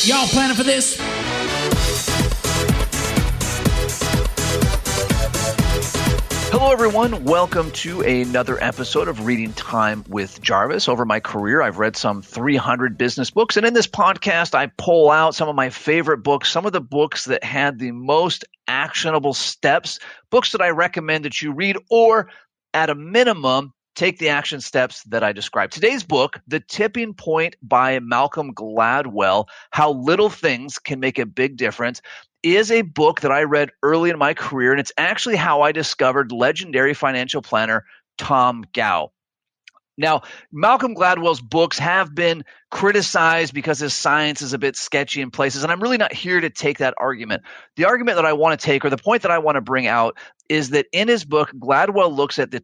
Y'all planning for this? Hello, everyone. Welcome to another episode of Reading Time with Jarvis. Over my career, I've read some 300 business books. And in this podcast, I pull out some of my favorite books, some of the books that had the most actionable steps, books that I recommend that you read, or at a minimum, take the action steps that I described. Today's book, The Tipping Point by Malcolm Gladwell, How Little Things Can Make a Big Difference, is a book that I read early in my career, and it's actually how I discovered legendary financial planner Tom Gow. Now, Malcolm Gladwell's books have been criticized because his science is a bit sketchy in places, and I'm really not here to take that argument. The argument that I want to take, or the point that I want to bring out, is that in his book, Gladwell looks at the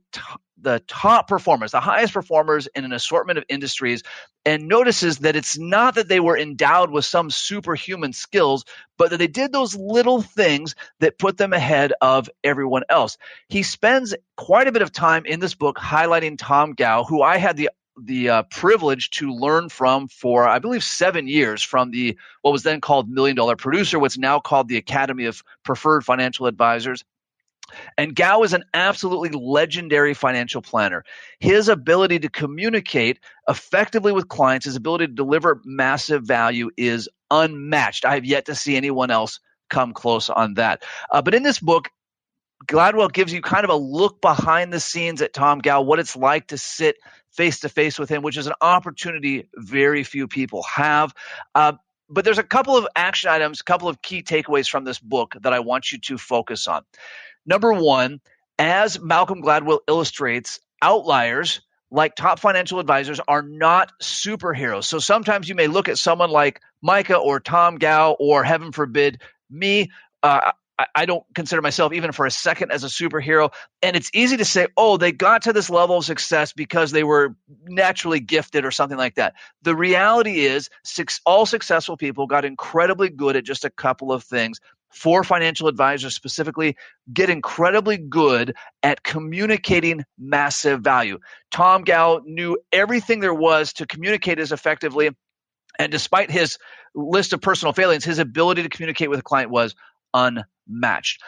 top performers, the highest performers in an assortment of industries, and notices that it's not that they were endowed with some superhuman skills, but that they did those little things that put them ahead of everyone else. He spends quite a bit of time in this book highlighting Tom Gow, who I had the privilege to learn from for, I believe, 7 years from what was then called $1 Million Producer, what's now called the Academy of Preferred Financial Advisors. And Gow is an absolutely legendary financial planner. His ability to communicate effectively with clients, his ability to deliver massive value is unmatched. I have yet to see anyone else come close on that. But in this book, Gladwell gives you kind of a look behind the scenes at Tom Gow, what it's like to sit face to face with him, which is an opportunity very few people have. But there's a couple of action items, a couple of key takeaways from this book that I want you to focus on. Number one, as Malcolm Gladwell illustrates, outliers like top financial advisors are not superheroes. So sometimes you may look at someone like Micah or Tom Gow or, heaven forbid, me. I don't consider myself even for a second as a superhero. And it's easy to say, oh, they got to this level of success because they were naturally gifted or something like that. The reality is all successful people got incredibly good at just a couple of things. For financial advisors specifically, get incredibly good at communicating massive value. Tom Gow knew everything there was to communicate as effectively. And despite his list of personal failings, his ability to communicate with a client was unmatched.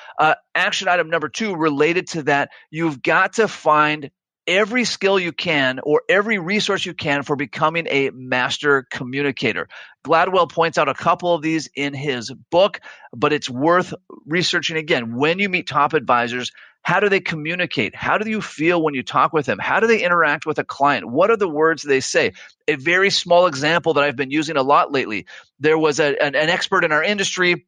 Action item number two, related to that, you've got to find every skill you can or every resource you can for becoming a master communicator. Gladwell points out a couple of these in his book, but it's worth researching again. When you meet top advisors, how do they communicate? How do you feel when you talk with them? How do they interact with a client? What are the words they say? A very small example that I've been using a lot lately. There was an expert in our industry,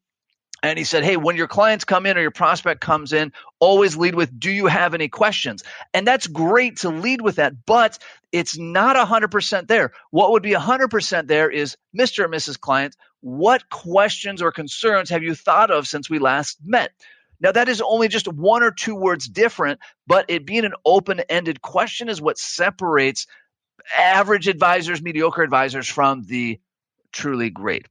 and he said, hey, when your clients come in or your prospect comes in, always lead with, do you have any questions? And that's great to lead with that, but it's not 100% there. What would be 100% there is, Mr. or Mrs. Client, what questions or concerns have you thought of since we last met? Now, that is only just one or two words different, but it being an open-ended question is what separates average advisors, mediocre advisors from the truly great.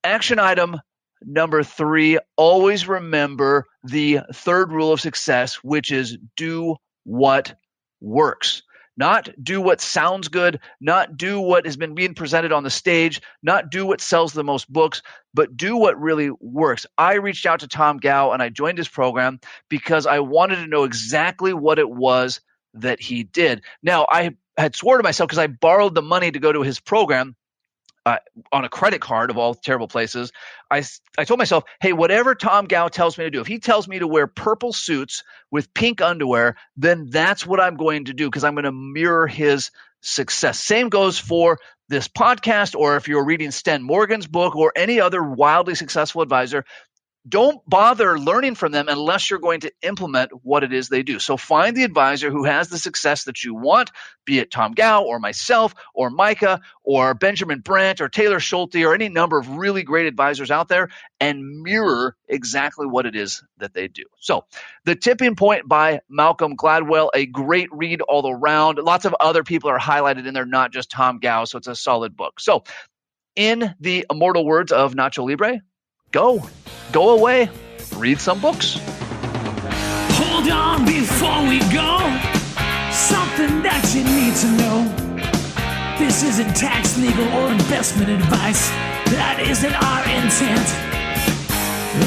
Action item number three, always remember the third rule of success, which is do what works. Not do what sounds good, not do what has been being presented on the stage, not do what sells the most books, but do what really works. I reached out to Tom Gow and I joined his program because I wanted to know exactly what it was that he did. Now, I had sworn to myself because I borrowed the money to go to his program on a credit card of all terrible places. I told myself, hey, whatever Tom Gow tells me to do, if he tells me to wear purple suits with pink underwear, then that's what I'm going to do because I'm going to mirror his success. Same goes for this podcast, or if you're reading Sten Morgan's book or any other wildly successful advisor. Don't bother learning from them unless you're going to implement what it is they do. So find the advisor who has the success that you want, be it Tom Gow or myself or Micah or Benjamin Brandt or Taylor Schulte or any number of really great advisors out there, and mirror exactly what it is that they do. So The Tipping Point by Malcolm Gladwell, a great read all around. Lots of other people are highlighted in there, not just Tom Gow, so it's a solid book. So in the immortal words of Nacho Libre, go away, read some books. Hold on before we go. Something that you need to know. This isn't tax, legal, or investment advice. That isn't our intent.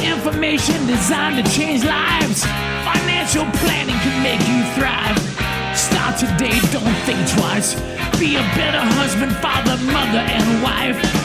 Information designed to change lives. Financial planning can make you thrive. Start today, don't think twice. Be a better husband, father, mother, and wife.